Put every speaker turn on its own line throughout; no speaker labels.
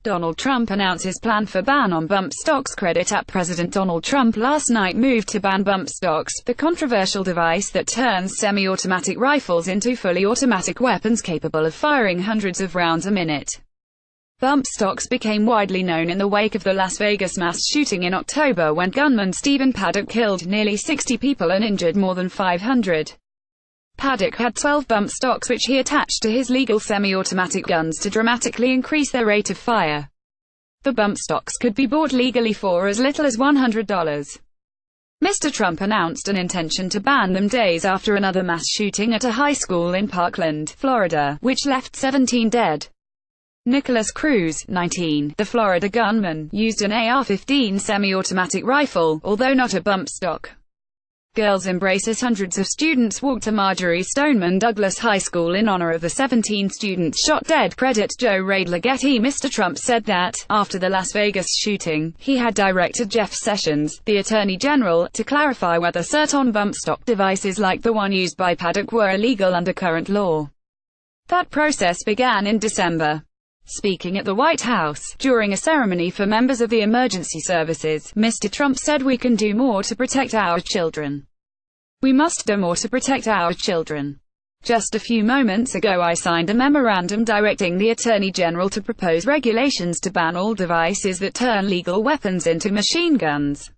Donald Trump announces plan for ban on bump stocks. Credit app. President Donald Trump last night moved to ban bump stocks, the controversial device that turns semi-automatic rifles into fully automatic weapons capable of firing hundreds of rounds a minute. Bump stocks became widely known in the wake of the Las Vegas mass shooting in October, when gunman Stephen Paddock killed nearly 60 people and injured more than 500. Paddock had 12 bump stocks which he attached to his legal semi-automatic guns to dramatically increase their rate of fire. The bump stocks could be bought legally for as little as $100. Mr. Trump announced an intention to ban them days after another mass shooting at a high school in Parkland, Florida, which left 17 dead. Nicholas Cruz, 19, the Florida gunman, used an AR-15 semi-automatic rifle, although not a bump stock. Girls embraces. Hundreds of students walked to Marjory Stoneman Douglas High School in honor of the 17 students shot dead. Credit Joe Radler-Getty. Mr. Trump said that, after the Las Vegas shooting, he had directed Jeff Sessions, the Attorney General, to clarify whether certain bump stock devices like the one used by Paddock were illegal under current law. That process began in December. Speaking at the White House, during a ceremony for members of the emergency services, Mr. Trump said, "We can do more to protect our children. We must do more to protect our children. Just a few moments ago I signed a memorandum directing the Attorney General to propose regulations to ban all devices that turn legal weapons into machine guns.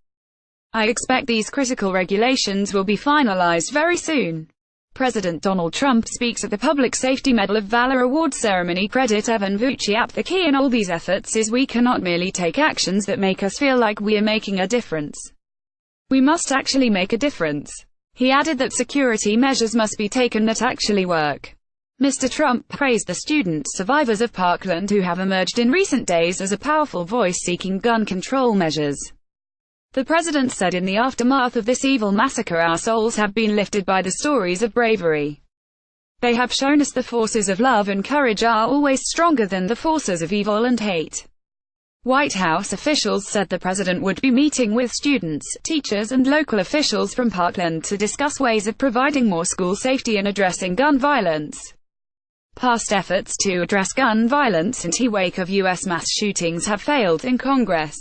I expect these critical regulations will be finalized very soon." President Donald Trump speaks at the Public Safety Medal of Valor Awards ceremony. Credit Evan Vuciap. The key in all these efforts is we cannot merely take actions that make us feel like we are making a difference. We must actually make a difference. He added that security measures must be taken that actually work. Mr. Trump praised the student survivors of Parkland who have emerged in recent days as a powerful voice seeking gun control measures. The president said, "In the aftermath of this evil massacre, our souls have been lifted by the stories of bravery. They have shown us the forces of love and courage are always stronger than the forces of evil and hate." White House officials said the president would be meeting with students, teachers and local officials from Parkland to discuss ways of providing more school safety and addressing gun violence. Past efforts to address gun violence in the wake of U.S. mass shootings have failed in Congress.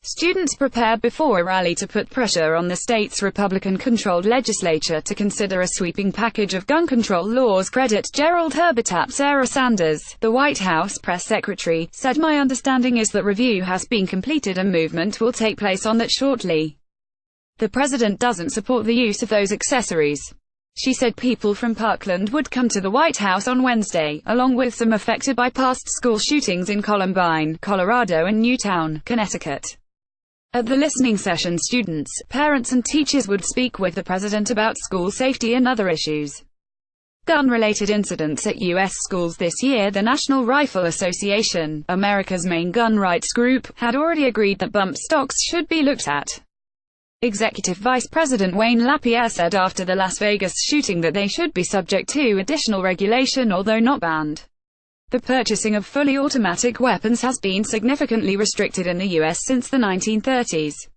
Students prepared before a rally to put pressure on the state's Republican-controlled legislature to consider a sweeping package of gun control laws. Credit Gerald Herbert. Sarah Sanders, the White House press secretary, said, "My understanding is that review has been completed and movement will take place on that shortly. The president doesn't support the use of those accessories." She said people from Parkland would come to the White House on Wednesday, along with some affected by past school shootings in Columbine, Colorado and Newtown, Connecticut. At the listening session, students, parents and teachers would speak with the president about school safety and other issues. Gun-related incidents at U.S. schools this year. The National Rifle Association, America's main gun rights group, had already agreed that bump stocks should be looked at. Executive Vice President Wayne LaPierre said after the Las Vegas shooting that they should be subject to additional regulation although not banned. The purchasing of fully automatic weapons has been significantly restricted in the U.S. since the 1930s.